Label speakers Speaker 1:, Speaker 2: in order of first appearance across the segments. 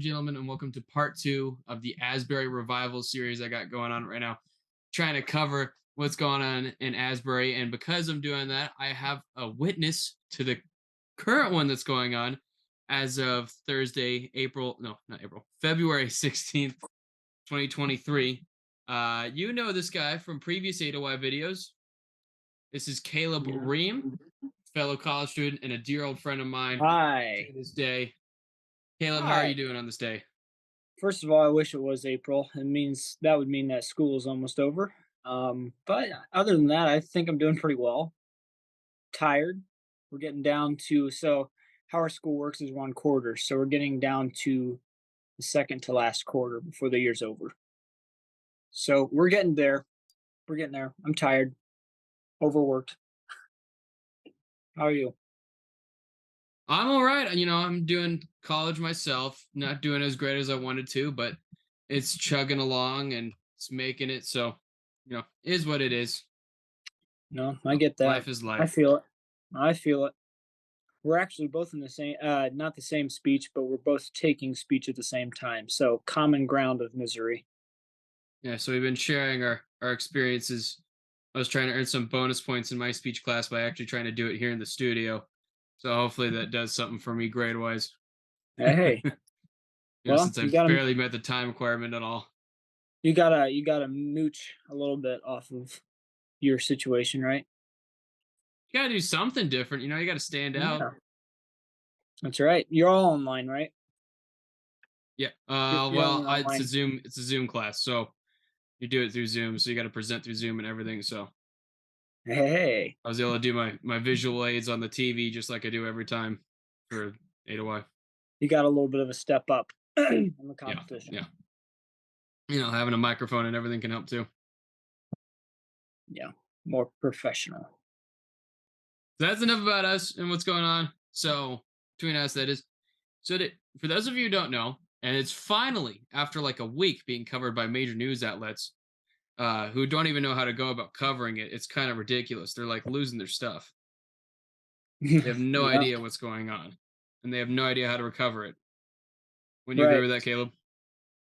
Speaker 1: and gentlemen, and welcome to part two of the Asbury Revival series I got going on right now. Trying to cover what's going on in Asbury, and because I'm doing that, I have a witness to the current one that's going on as of Thursday, February 16th, 2023. You know this guy from previous 8OY videos. This is Caleb Ream, fellow college student and a dear old friend of mine
Speaker 2: Hi.
Speaker 1: to this day. Caleb, how are you
Speaker 2: Hi.
Speaker 1: doing on this day?
Speaker 2: First of all, I wish it was April. That would mean that school is almost over. But other than that, I think I'm doing pretty well. Tired. We're getting down to how our school works is one quarter, so we're getting down to the second to last quarter before the year's over. So we're getting there. We're getting there. I'm tired, overworked. How are you?
Speaker 1: I'm all right. I'm doing college myself, not doing as great as I wanted to, but it's chugging along and it's making it. So, is what it is.
Speaker 2: No, I get that.
Speaker 1: Life is
Speaker 2: I
Speaker 1: life.
Speaker 2: feel it. I feel it. We're actually both in the same, not the same speech, but we're both taking speech at the same time. So common ground of misery.
Speaker 1: Yeah. So we've been sharing our experiences. I was trying to earn some bonus points in my speech class by actually trying to do it here in the studio. So hopefully that does something for me grade wise.
Speaker 2: Hey, well,
Speaker 1: Since I've barely met the time requirement at all.
Speaker 2: you gotta mooch a little bit off of your situation, right?
Speaker 1: You gotta do something different. You gotta stand out.
Speaker 2: Yeah, that's right. You're all online, right?
Speaker 1: Yeah.
Speaker 2: You're
Speaker 1: Well,
Speaker 2: only
Speaker 1: it's a
Speaker 2: online.
Speaker 1: Zoom class, so you do it through Zoom. So you got to present through Zoom and everything. So
Speaker 2: Hey,
Speaker 1: I was able to do my visual aids on the TV just like I do every time for A to Y.
Speaker 2: you got a little bit of a step up in the
Speaker 1: Yeah,
Speaker 2: competition.
Speaker 1: yeah. Having a microphone and everything can help too.
Speaker 2: Yeah, more professional.
Speaker 1: So that's enough about us and what's going on. So between us, that is. For those of you who don't know, and it's finally after like a week being covered by major news outlets, who don't even know how to go about covering it. It's kind of ridiculous. They're like losing their stuff. They have no
Speaker 2: Yeah,
Speaker 1: idea what's going on, and they have no idea how to recover it. When you agree
Speaker 2: right.
Speaker 1: with that, Caleb?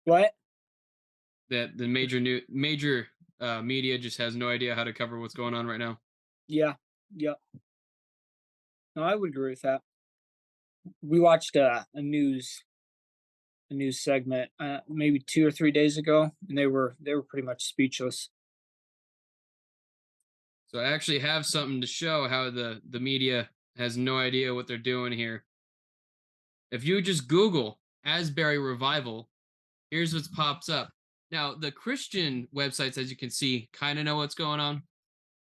Speaker 2: What?
Speaker 1: That the major media just has no idea how to cover what's going on right now.
Speaker 2: Yeah, yeah. No, I would agree with that. We watched a news segment maybe 2 or 3 days ago, and they were pretty much speechless.
Speaker 1: So I actually have something to show how the media has no idea what they're doing here. If you just Google Asbury Revival, here's what pops up. Now, the Christian websites, as you can see, kind of know what's going on.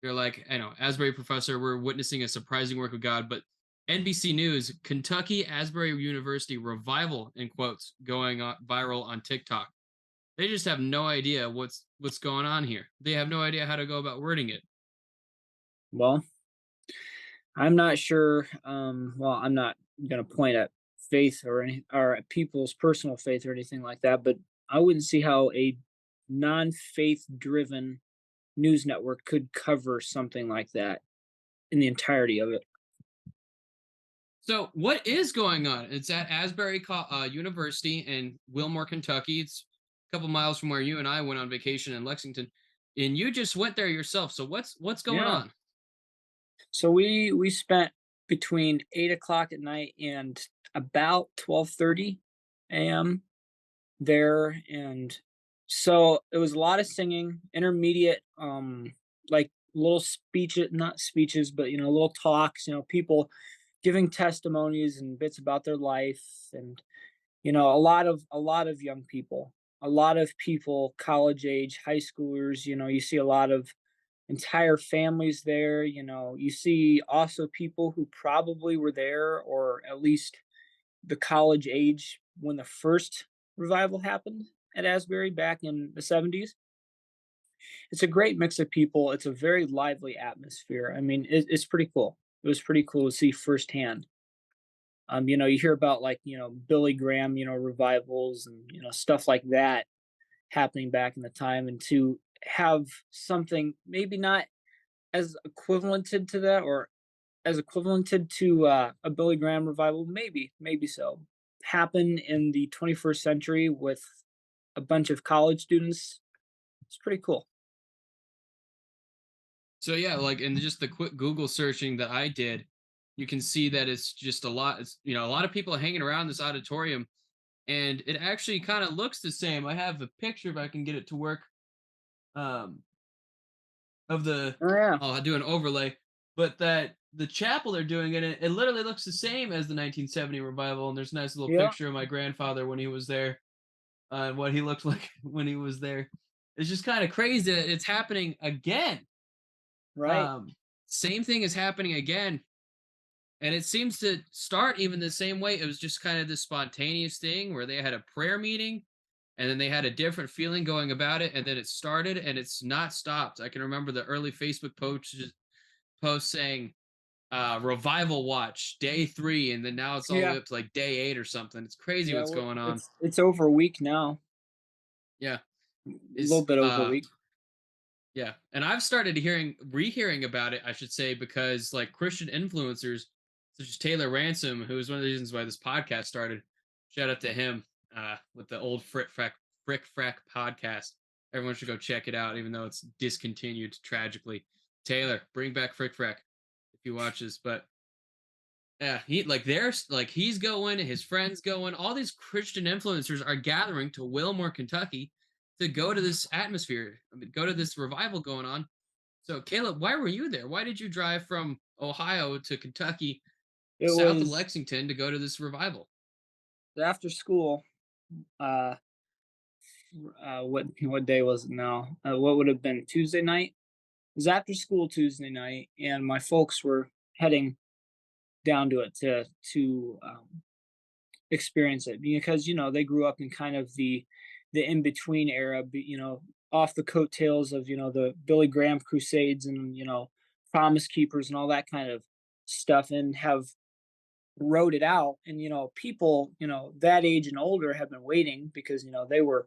Speaker 1: They're like, I know, Asbury professor, we're witnessing a surprising work of God. But NBC News, Kentucky Asbury University revival, in quotes, going on, viral on TikTok. They just have no idea what's going on here. They have no idea how to go about wording it.
Speaker 2: Well, I'm not sure. Well, I'm not going to point at faith or at people's personal faith or anything like that, but I wouldn't see how a non-faith driven news network could cover something like that in the entirety of it.
Speaker 1: So, what is going on? It's at Asbury University in Wilmore, Kentucky. It's a couple miles from where you and I went on vacation in Lexington, and you just went there yourself. So, what's going
Speaker 2: Yeah.
Speaker 1: on?
Speaker 2: So we spent between 8 o'clock at night and about 12:30 a.m. there, and so it was a lot of singing, intermediate, like little speeches, not speeches, but little talks, people giving testimonies and bits about their life, and a lot of young people, a lot of people college age, high schoolers. You see a lot of entire families there. You see also people who probably were there, or at least the college age when the first revival happened at Asbury back in the 70s. It's a great mix of people. It's a very lively atmosphere. I mean, it's pretty cool. It was pretty cool to see firsthand. You hear about, like, Billy Graham, revivals and stuff like that happening back in the time, and to have something maybe not as equivalented to that, or as equivalented to a Billy Graham revival, maybe so. happen in the 21st century with a bunch of college students. It's pretty cool.
Speaker 1: So yeah, like in just the quick Google searching that I did, you can see that it's just a lot. It's a lot of people hanging around this auditorium, and it actually kind of looks the same. I have a picture if I can get it to work. Um, of the
Speaker 2: Oh yeah,
Speaker 1: I'll do an overlay, but that the chapel they're doing in it, it literally looks the same as the 1970 revival. And there's a nice little
Speaker 2: yeah,
Speaker 1: picture of my grandfather when he was there, and what he looked like when he was there. It's just kind of crazy that it's happening again.
Speaker 2: right.
Speaker 1: Um, Same thing is happening again, and it seems to start even the same way. It was just kind of this spontaneous thing where they had a prayer meeting, and then they had a different feeling going about it, and then it started, and it's not stopped. I can remember the early Facebook posts saying revival watch day 3, and then now it's all the way
Speaker 2: Yeah,
Speaker 1: up to like day 8 or something. It's crazy
Speaker 2: yeah.
Speaker 1: what's going on.
Speaker 2: It's over a week now.
Speaker 1: Yeah,
Speaker 2: A little
Speaker 1: is
Speaker 2: bit over a week.
Speaker 1: yeah, and I've started rehearing about it, I should say, because like Christian influencers such as Taylor Ransom, who is one of the reasons why this podcast started. Shout out to him with the old Frick Frack podcast. Everyone should go check it out, even though it's discontinued tragically. Taylor, bring back Frick Frack if you watch this. But yeah, he's going, his friends going, all these Christian influencers are gathering to Wilmore, Kentucky to go to this atmosphere. I mean, go to this revival going on. So Caleb, why were you there? Why did you drive from Ohio to Kentucky,
Speaker 2: It
Speaker 1: south of
Speaker 2: was
Speaker 1: Lexington to go to this revival?
Speaker 2: after school. Uh, what day was it now? What would have been Tuesday night? It was after school Tuesday night, and my folks were heading down to it to experience it because they grew up in kind of the in between era, off the coattails of the Billy Graham Crusades and Promise Keepers and all that kind of stuff, and have wrote it out. And people that age and older have been waiting because they were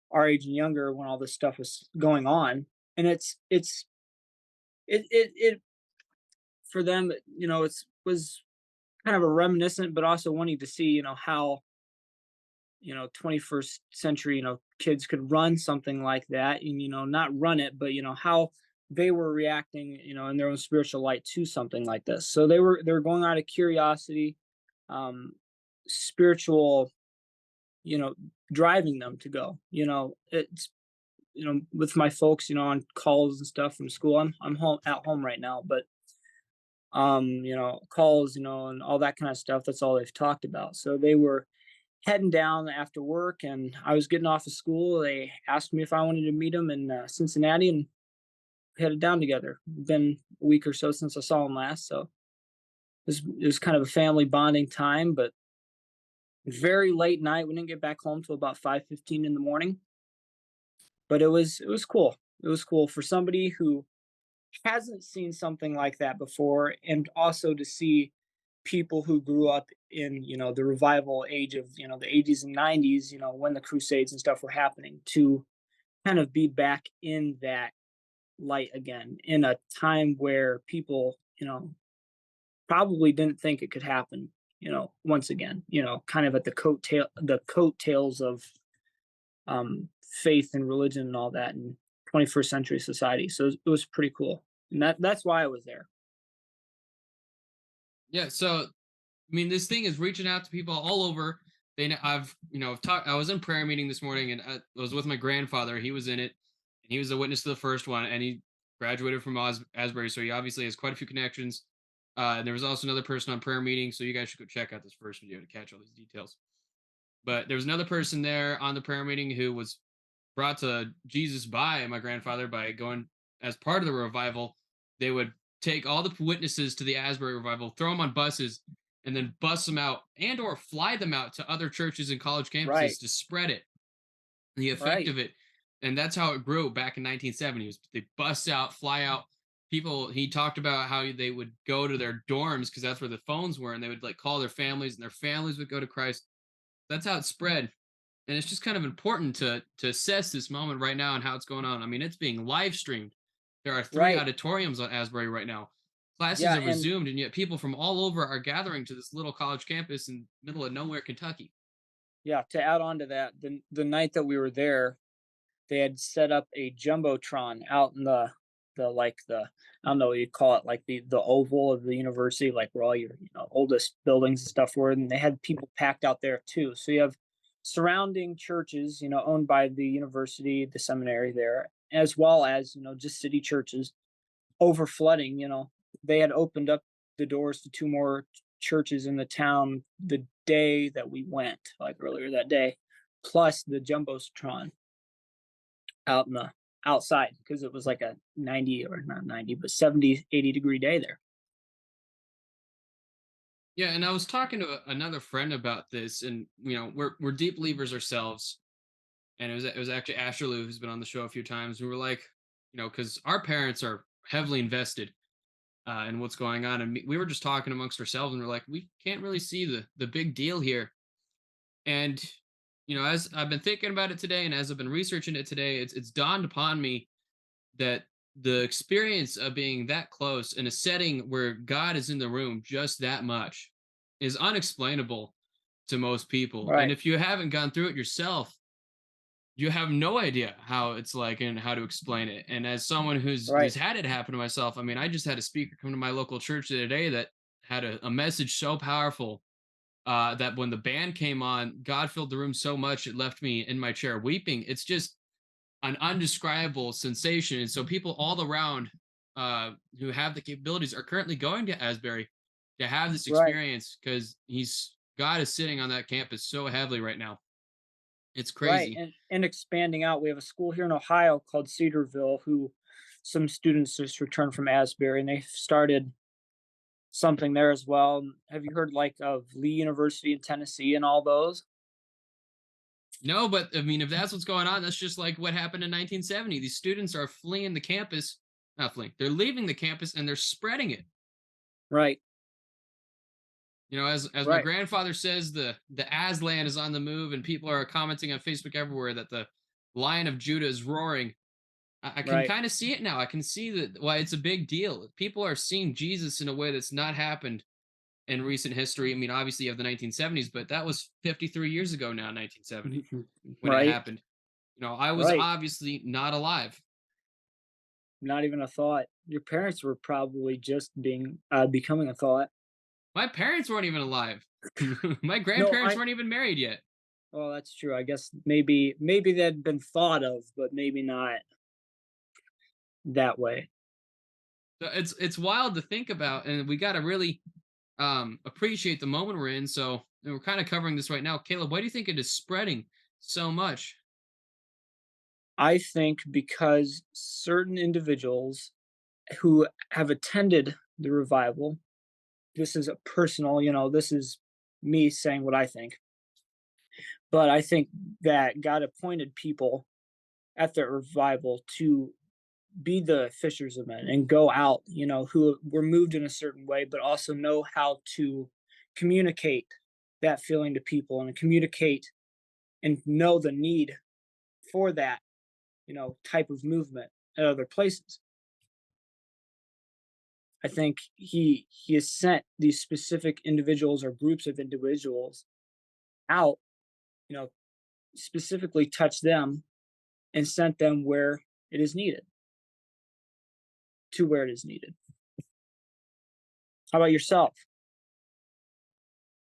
Speaker 2: our age and younger when all this stuff was going on. And it for them, it's was kind of a reminiscent, but also wanting to see how 21st century kids could run something like that, and not run it, but how they were reacting in their own spiritual light to something like this. So they were going out of curiosity, um spiritual, you know driving them to go. It's with my folks, on calls and stuff from school. I'm home at home right now, but calls, and all that kind of stuff. That's all they've talked about. So they were heading down after work, and I was getting off of school. They asked me if I wanted to meet them in Cincinnati, and we headed down together. Been a week or so since I saw them last, so it was kind of a family bonding time. But very late night. We didn't get back home till about 5:15 in the morning. But it was cool. It was cool for somebody who hasn't seen something like that before, and also to see people who grew up in the revival age of the 80s and 90s, when the crusades and stuff were happening, to kind of be back in that light again in a time where people probably didn't think it could happen once again, kind of at the coattails of faith and religion and all that in 21st century society. So it was pretty cool, and that's why I was there.
Speaker 1: Yeah, so I mean, this thing is reaching out to people all over. I've talked. I was in prayer meeting this morning, and I was with my grandfather. He was in it, and he was a witness to the first one, and he graduated from Asbury, so he obviously has quite a few connections. And there was also another person on prayer meeting, so you guys should go check out this first video to catch all these details. But there was another person there on the prayer meeting who was brought to Jesus by my grandfather by going as part of the revival. They would take all the witnesses to the Asbury Revival, throw them on buses, and then bus them out and or fly them out to other churches and college
Speaker 2: Right,
Speaker 1: campuses to spread it, the effect
Speaker 2: right,
Speaker 1: of it. And that's how it grew back in 1970s. They bust out, fly out people. He talked about how they would go to their dorms because that's where the phones were, and they would like call their families, and their families would go to Christ. That's how it spread. And it's just kind of important to assess this moment right now and how it's going on. I mean, it's being live streamed. There are 3
Speaker 2: right.
Speaker 1: auditoriums on Asbury right now. Classes
Speaker 2: Yeah,
Speaker 1: are
Speaker 2: and
Speaker 1: resumed, and yet people from all over are gathering to this little college campus in middle of nowhere, Kentucky.
Speaker 2: yeah, to add on to that, the night that we were there, they had set up a jumbotron out in the I don't know what you call it, like the oval of the university, like where all your oldest buildings and stuff were, and they had people packed out there too. So you have surrounding churches, owned by the university, the seminary there, as well as just city churches over flooding. They had opened up the doors to two more churches in the town the day that we went, like earlier that day, plus the jumbotron out in the outside because it was like a 90 or not 90 but 70, 80-degree day there.
Speaker 1: Yeah, and I was talking to another friend about this, and we're deep believers ourselves, and it was actually Asher Lou who's been on the show a few times. We were like, because our parents are heavily invested in what's going on, and we were just talking amongst ourselves, and we're like, we can't really see the big deal here. And as I've been thinking about it today, and as I've been researching it today, it's dawned upon me that the experience of being that close in a setting where God is in the room just that much is unexplainable to most people. And
Speaker 2: Right,
Speaker 1: if you haven't gone through it yourself, you have no idea how it's like and how to explain it. And as someone who's
Speaker 2: right,
Speaker 1: had it happen to myself, I mean, I just had a speaker come to my local church the other day that had a message so powerful that when the band came on, God filled the room so much it left me in my chair weeping. It's just an undescribable sensation. And so people all around who have the capabilities are currently going to Asbury to have this
Speaker 2: right,
Speaker 1: experience because he's God is sitting on that campus so heavily right now. It's
Speaker 2: right.
Speaker 1: crazy.
Speaker 2: And expanding out, we have a school here in Ohio called Cedarville who some students just returned from Asbury and they started something there as well. Have you heard like of Lee University in Tennessee and all those?
Speaker 1: No, but I mean, if that's what's going on, that's just like what happened in 1970. These students are fleeing the campus, not fleeing, they're leaving the campus and they're spreading it.
Speaker 2: Right,
Speaker 1: As my
Speaker 2: right,
Speaker 1: grandfather says, the Aslan is on the move, and people are commenting on Facebook everywhere that the Lion of Judah is roaring. I can
Speaker 2: right.
Speaker 1: kind of see it now. I can see that why it's a big deal. People are seeing Jesus in a way that's not happened in recent history. I mean, obviously you have the 1970s, but that was 53 years ago now, 1970, when it
Speaker 2: Right,
Speaker 1: happened. I was
Speaker 2: right.
Speaker 1: obviously not alive.
Speaker 2: Not even a thought. Your parents were probably just becoming a thought.
Speaker 1: My parents weren't even alive. My
Speaker 2: No,
Speaker 1: grandparents
Speaker 2: I
Speaker 1: weren't even married yet.
Speaker 2: well, that's true. I guess maybe that'd been thought of, but maybe not that way.
Speaker 1: So it's wild to think about, and we got to really appreciate the moment we're in. So and we're kind of covering this right now. Caleb, why do you think it is spreading so much?
Speaker 2: I think because certain individuals who have attended the revival, this is a personal, this is me saying what I think, but I think that God appointed people at the revival to be the fishers of men and go out, who were moved in a certain way, but also know how to communicate that feeling to people and communicate and know the need for that, type of movement at other places. I think he has sent these specific individuals or groups of individuals out, you know, specifically touch them and sent them where it is needed, to where it is needed. How about yourself?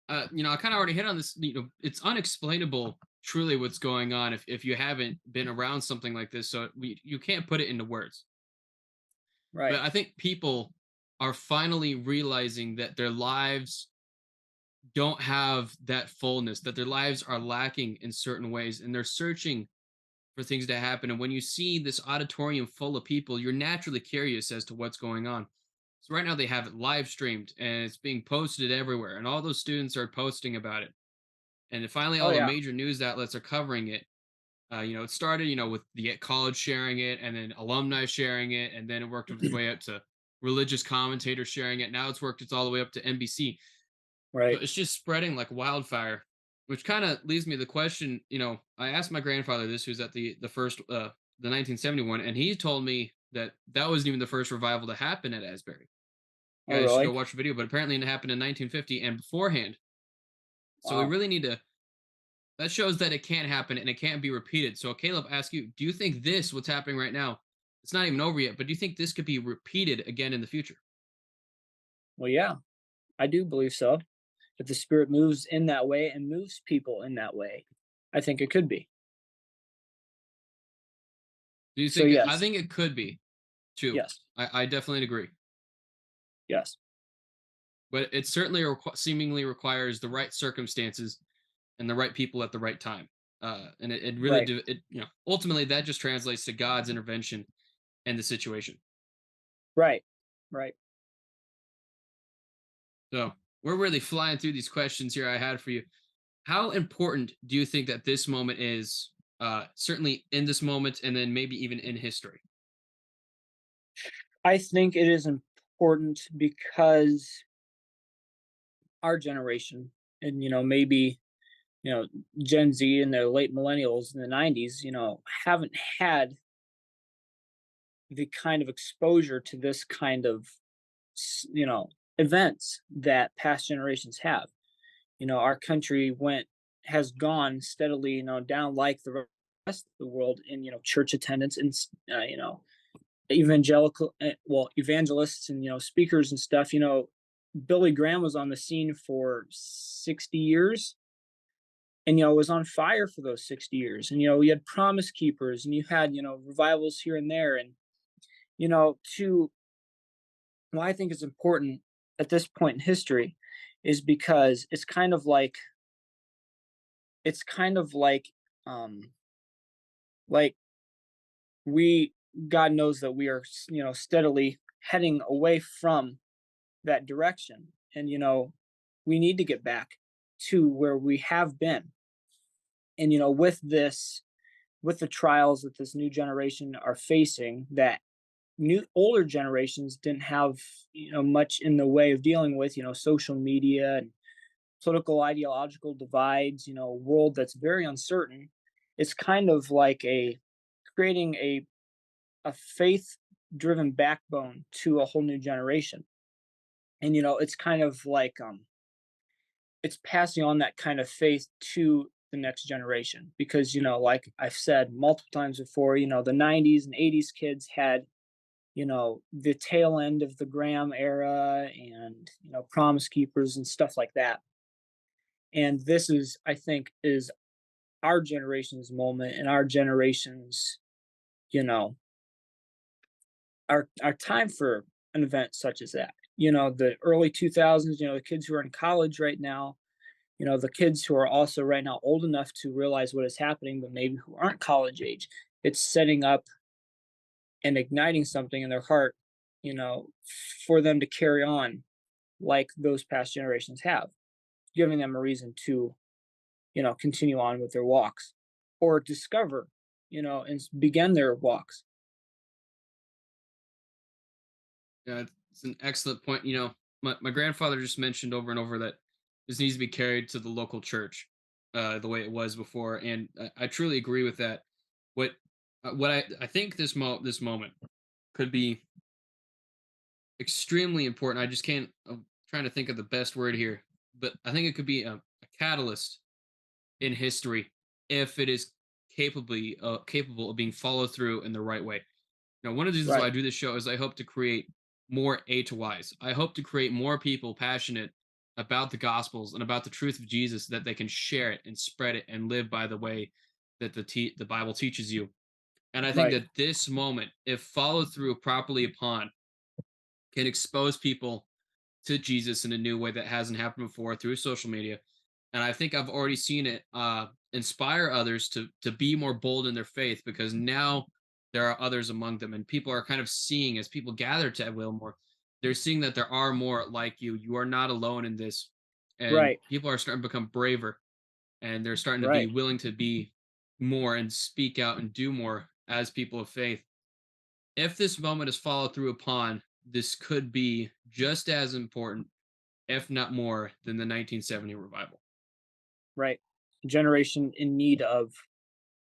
Speaker 1: I kind of already hit on this. It's unexplainable truly what's going on if you haven't been around something like this. So you can't put it into words. But
Speaker 2: Right.
Speaker 1: I think people are finally realizing that their lives don't have that fullness, that their lives are lacking in certain ways, and they're searching for things to happen. And when you see this auditorium full of people, you're naturally curious as to what's going on. So right now they have it live streamed and it's being posted everywhere, and all those students are posting about it. And then finally,
Speaker 2: Oh
Speaker 1: all the
Speaker 2: yeah.
Speaker 1: major news outlets are covering it. It started, with the college sharing it, and then alumni sharing it, and then it worked its way up to religious commentators sharing it. Now it's worked its all the way up to NBC. So
Speaker 2: Right.
Speaker 1: it's just spreading like wildfire, which kind of leads me to the question. I asked my grandfather this, who's at the first the 1971, and he told me that that wasn't even the first revival to happen at Asbury. You
Speaker 2: Oh,
Speaker 1: guys should go
Speaker 2: really?
Speaker 1: watch the video, but apparently it happened in 1950 and beforehand. So we
Speaker 2: Wow.
Speaker 1: really need to. That shows that it can't happen and it can't be repeated. So Caleb, ask you, do you think this, what's happening right now, it's not even over yet, but do you think this could be repeated again in the future?
Speaker 2: Well, yeah, I do believe so. If the spirit moves in that way and moves people in that way, I think it could be.
Speaker 1: Do you
Speaker 2: So
Speaker 1: think I
Speaker 2: yes,
Speaker 1: think it could be too.
Speaker 2: yes,
Speaker 1: I definitely agree.
Speaker 2: yes,
Speaker 1: But it certainly seemingly requires the right circumstances and the right people at the right time. And it really
Speaker 2: right,
Speaker 1: do it, ultimately that just translates to God's intervention in the situation.
Speaker 2: right, right.
Speaker 1: So we're really flying through these questions here I had for you. How important do you think that this moment is, certainly in this moment and then maybe even in history?
Speaker 2: I think it is important because our generation and maybe you know Gen Z and the late millennials in the 90s, haven't had the kind of exposure to this kind of events that past generations have. Our country went has gone steadily, down like the rest of the world in church attendance and evangelists and speakers and stuff. Billy Graham was on the scene for 60 years and was on fire for those 60 years, and we had promise keepers and you had revivals here and there, and to why I think it's important at this point in history is because it's kind of like um like we God knows that we are steadily heading away from that direction, and we need to get back to where we have been, and with the trials that this new generation are facing, that new older generations didn't have much in the way of dealing with, social media and political ideological divides, a world that's very uncertain. It's kind of like a creating a faith driven backbone to a whole new generation, and it's kind of like it's passing on that kind of faith to the next generation, because like I've said multiple times before, the 90s and 80s kids had the tail end of the Graham era and promise keepers and stuff like that, and this is, I think, is our generation's moment and our generation's you know our time for an event such as that. The early 2000s, the kids who are in college right now, the kids who are also right now old enough to realize what is happening, but maybe who aren't college age. It's setting up and igniting something in their heart, you know, for them to carry on like those past generations have, giving them a reason to, continue on with their walks or discover, and begin their walks.
Speaker 1: Yeah, it's an excellent point. My grandfather just mentioned over and over that this needs to be carried to the local church, the way it was before, and I truly agree with that. What I think this moment could be extremely important. I just can't. I'm trying to think of the best word here, but I think it could be a catalyst in history if it is capable of being followed through in the right way. One of the reasons why I
Speaker 2: Right,
Speaker 1: do this show is I hope to create more A to Ys. I hope to create more people passionate about the Gospels and about the truth of Jesus, that they can share it and spread it and live by the way that the Bible teaches you. And I think
Speaker 2: right,
Speaker 1: that this moment, if followed through properly upon, can expose people to Jesus in a new way that hasn't happened before through social media. And I think I've already seen it inspire others to be more bold in their faith, because now there are others among them, and people are kind of seeing, as people gather to Wilmore, they're seeing that there are more like you. You are not alone in this, and
Speaker 2: right,
Speaker 1: people are starting to become braver, and they're starting to be
Speaker 2: right,
Speaker 1: willing to be more and speak out and do more as people of faith. If this moment is followed through upon, this could be just as important, if not more, than the 1970 revival.
Speaker 2: right. Generation in need of,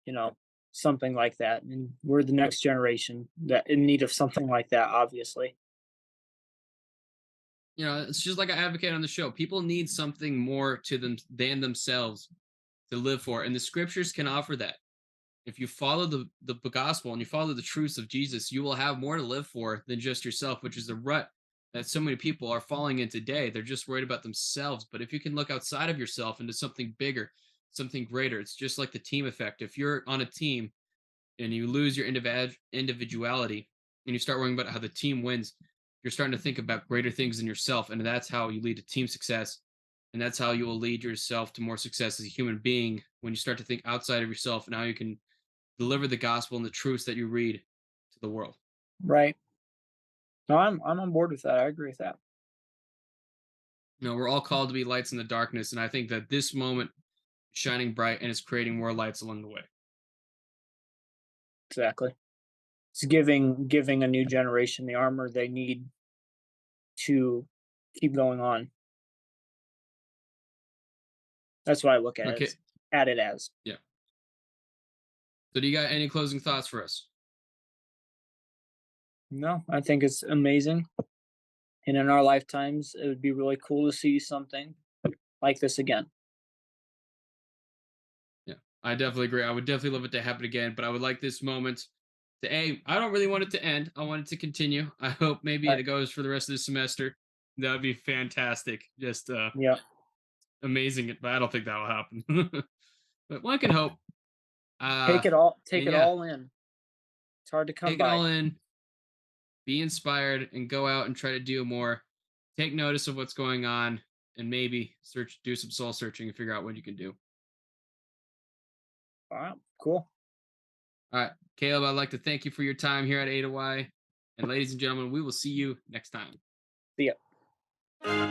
Speaker 2: you know, something like that. And we're the next generation that in need of something like that, obviously.
Speaker 1: It's just like I advocate on the show. People need something more to them than themselves to live for, and the scriptures can offer that. If you follow the gospel and you follow the truths of Jesus, you will have more to live for than just yourself, which is the rut that so many people are falling in today. They're just worried about themselves. But if you can look outside of yourself into something bigger, something greater, it's just like the team effect. If you're on a team and you lose your individuality and you start worrying about how the team wins, you're starting to think about greater things than yourself. And that's how you lead to team success. And that's how you will lead yourself to more success as a human being when you start to think outside of yourself and how you can deliver the gospel and the truths that you read to the world.
Speaker 2: Right. No, I'm on board with that. I agree with that.
Speaker 1: We're all called to be lights in the darkness. And I think that this moment is shining bright and it's creating more lights along the way.
Speaker 2: Exactly. It's giving a new generation the armor they need to keep going on. That's what I look
Speaker 1: Okay.
Speaker 2: at it as.
Speaker 1: Yeah. So do you got any closing thoughts for us?
Speaker 2: No, I think it's amazing. And in our lifetimes, it would be really cool to see something like this again.
Speaker 1: Yeah, I definitely agree. I would definitely love it to happen again, but I would like this moment to I don't really want it to end. I want it to continue. I hope maybe
Speaker 2: Right.
Speaker 1: it goes for the rest of the semester. That would be fantastic. Just
Speaker 2: Yeah.
Speaker 1: amazing. But I don't think that will happen. But one can hope. Uh
Speaker 2: Take
Speaker 1: and
Speaker 2: it
Speaker 1: yeah,
Speaker 2: all in. It's hard to come
Speaker 1: take it
Speaker 2: by.
Speaker 1: all in, be inspired, and go out and try to do more. Take notice of what's going on, and maybe do some soul searching and figure out what you can do.
Speaker 2: All right. Cool.
Speaker 1: All right, Caleb, I'd like to thank you for your time here at Ada Y. And ladies and gentlemen, we will see you next time.
Speaker 2: See ya.